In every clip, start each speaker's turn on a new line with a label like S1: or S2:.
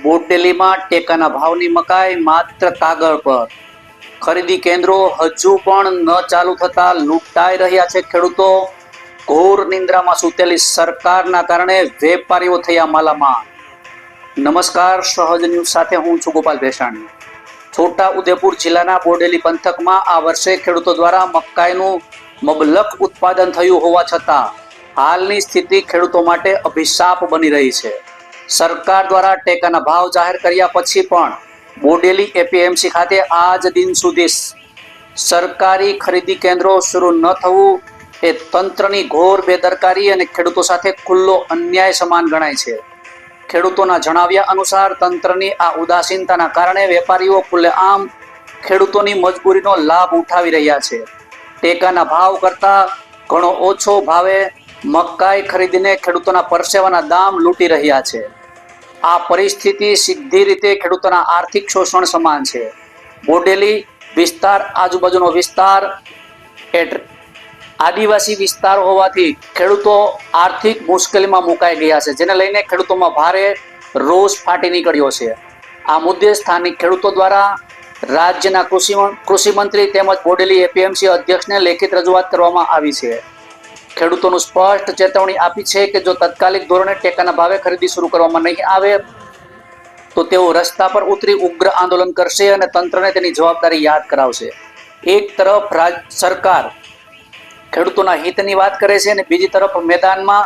S1: બોડેલીમાં ટેકાના ભાવની મકાઈ માત્ર કાગળ પર. ખરીદી કેન્દ્રો હજુ પણ ન ચાલુ થતા લૂંટાઈ રહ્યા છે ખેડૂતો. ઘોર નિંદ્રામાં સૂતેલી સરકારના કારણે વેપારીઓ થયા માલામાલ. નમસ્કાર, સહજ ન્યૂઝ સાથે હું છું ગોપાલ ભેસાણી. છોટા ઉદેપુર જિલ્લાના બોડેલી પંથકમાં આ વર્ષે ખેડૂતો દ્વારા મકાઈનું મબલખ ઉત્પાદન થયું હોવા છતાં હાલની સ્થિતિ ખેડૂતો માટે અભિશાપ બની રહી છે. સરકાર દ્વારા ટેકાના ભાવ જાહેર કર્યા પછી પણ બોડેલી એપીએમસી ખાતે આજ દિન સુધી સરકારી ખરીદી કેન્દ્રો શરૂ ન થવું એ તંત્રની ઘોર બેદરકારી અને ખેડૂતો સાથે ખુલ્લો અન્યાય સમાન ગણાય છે. ખેડૂતોના જણાવ્યા અનુસાર તંત્રની આ ઉદાસીનતાના કારણે વેપારીઓ ખુલ્લેઆમ ખેડૂતોની મજબૂરીનો લાભ ઉઠાવી રહ્યા છે. ટેકાના ભાવ કરતા ઘણો ઓછો ભાવે મકાઈ ખરીદીને ખેડૂતોના પરસેવાના દામ લૂંટી રહ્યા છે. આ પરિસ્થિતિ સીધી રીતે ખેડૂતોના આર્થિક શોષણ સમાન છે. બોડેલી વિસ્તાર આજુબાજુનો વિસ્તાર આદિવાસી વિસ્તાર હોવાથી ખેડૂતો આર્થિક મુશ્કેલીમાં મુકાઈ ગયા છે, જેને લઈને ખેડૂતોમાં ભારે રોષ ફાટી નીકળ્યો છે. આ મુદ્દે સ્થાનિક ખેડૂતો દ્વારા રાજ્યના કૃષિ મંત્રી તેમજ બોડેલી એપીએમસી અધ્યક્ષને લેખિત રજૂઆત કરવામાં આવી છે. ખેડૂતોનું સ્પષ્ટ ચેતવણી આપી છે કે જો તાત્કાલિક ધોરણે ટેકાના ભાવે ખરીદી શરૂ કરવામાં નહીં આવે તો તેઓ રસ્તા પર ઉતરી ઉગ્ર આંદોલન કરશે અને તંત્રને તેની જવાબદારી યાદ કરાવશે. એક તરફ સરકાર ખેડૂતોના હિતની વાત કરે છે અને બીજી તરફ મેદાનમાં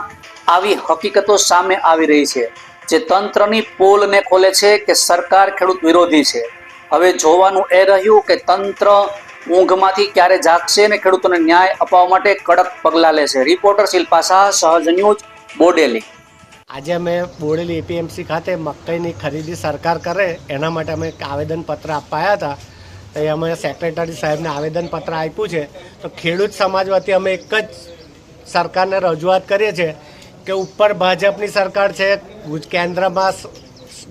S1: આવી હકીકતો સામે આવી રહી છે જે તંત્રની પોલને ખોલે છે કે સરકાર ખેડૂત વિરોધી છે. હવે જોવાનું એ રહ્યું કે તંત્ર ઊંઘમાંથી ક્યારે જાગશે અને ખેડૂતોને ન્યાય અપાવવા માટે કડક પગલાં લેશે. રિપોર્ટર શિલ્પા શાહ, સહજ ન્યૂઝ, બોડેલી.
S2: આજે અમે બોડેલી એપીએમસી ખાતે મકાઈની ખરીદી સરકાર કરે એના માટે અમે એક આવેદનપત્ર અપાયા હતા. એ અમે સેક્રેટરી સાહેબને આવેદનપત્ર આપ્યું છે. તો ખેડૂત સમાજ વતી અમે એક જ સરકારને રજૂઆત કરીએ છીએ કે ઉપર ભાજપની સરકાર છે, કેન્દ્રમાં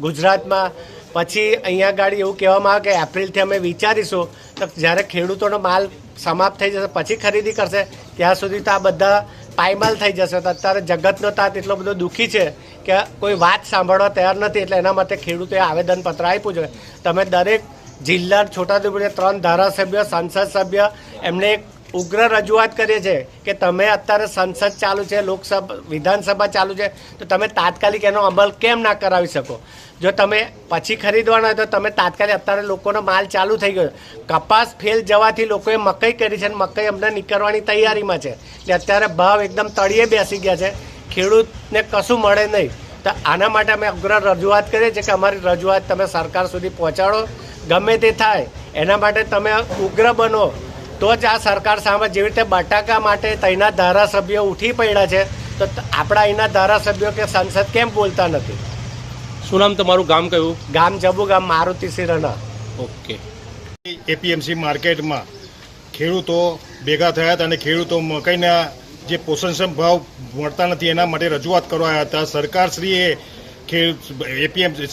S2: ગુજરાતમાં, પછી અહીંયા ગાડી એવું કહેવામાં આવે કે એપ્રિલથી અમે વિચારીશું. તો જ્યારે ખેડૂતોનો માલ સમાપ્ત થઈ જશે પછી ખરીદી કરશે, ત્યાં સુધી તો આ બધા પાયમાલ થઈ જશે. તો અત્યારે જગતનો તાત એટલો બધો દુઃખી છે કે કોઈ વાત સાંભળવા તૈયાર નથી. એટલે એના માટે ખેડૂતોએ આવેદનપત્ર આપ્યું છે. તમે દરેક જિલ્લા છોટાઉદેપુરના 3 ધારાસભ્ય, સંસદ સભ્ય, એમને એક ઉગ્ર રજૂઆત કરીએ છીએ કે તમે અત્યારે સંસદ ચાલુ છે, લોકસભા વિધાનસભા ચાલુ છે, તો તમે તાત્કાલિક એનો અમલ કેમ ના કરાવી શકો? જો તમે પછી ખરીદવાના હોય તો તમે તાત્કાલિક, અત્યારે લોકોનો માલ ચાલુ થઈ ગયો. કપાસ ફેલ જવાથી લોકોએ મકાઈ કરી છે અને મકાઈ અમને નીકળવાની તૈયારીમાં છે. એટલે અત્યારે ભાવ એકદમ તળિયે બેસી ગયા છે, ખેડૂતને કશું મળે નહીં. તો આના માટે અમે ઉગ્ર રજૂઆત કરીએ છીએ કે અમારી રજૂઆત તમે સરકાર સુધી પહોંચાડો. ગમે તે થાય એના માટે તમે ઉગ્ર બનો તો જ આ સરકાર સામે, જેવી રીતે બટાકા માટે તૈના ધારાસભ્યો ઉઠી પડ્યા છે, તો આપણા અહીંના ધારાસભ્યો કે સંસદ કેમ બોલતા નથી?
S3: શું નામ તમારું? ગામ કયું?
S2: ગામ જબુ, ગામ મારુતિ સિરણા.
S3: ઓકે.
S4: એપીએમસી માર્કેટમાં ખેડૂતો ભેગા થયા હતા અને ખેડૂતો મકાઈના જે પોષણક્ષમ ભાવ મળતા નથી એના માટે રજૂઆત કરવા આવ્યા હતા. સરકારશ્રીએ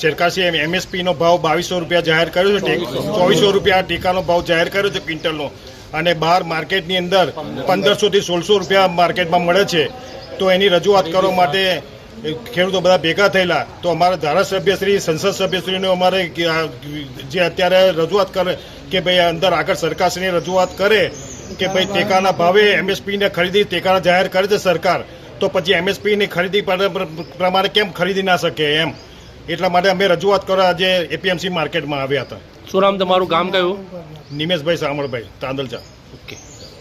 S4: સરકારશ્રીએ એમએસપીનો ભાવ 2200 રૂપિયા જાહેર કર્યો છે, 2400 રૂપિયા ટેકાનો ભાવ જાહેર કર્યો છે ક્વિન્ટલનો, અને બહાર માર્કેટની અંદર 1500 થી 1600 રૂપિયા માર્કેટમાં મળે છે. તો એની રજૂઆત કરવા માટે ખેડૂતો બધા ભેગા થયેલા. તો અમારા ધારાસભ્યશ્રી, સંસદ સભ્યશ્રીનો અમારે જે અત્યારે રજૂઆત કરે કે ભાઈ અંદર આગળ સરકારશ્રીને રજૂઆત કરે કે ભાઈ ટેકાના ભાવે એમએસપીને ખરીદી ટેકાના જાહેર કરે છે સરકાર, તો પછી એમએસપીની ખરીદી પ્રમાણે કેમ ખરીદી ના શકે એમ. એટલા માટે અમે રજૂઆત કરવા આજે એપીએમસી માર્કેટમાં આવ્યા હતા.
S3: શું નામ તમારું? ગામ કયું?
S4: નિમેશભાઈ સામળભાઈ, તાંદલચા.
S3: ઓકે.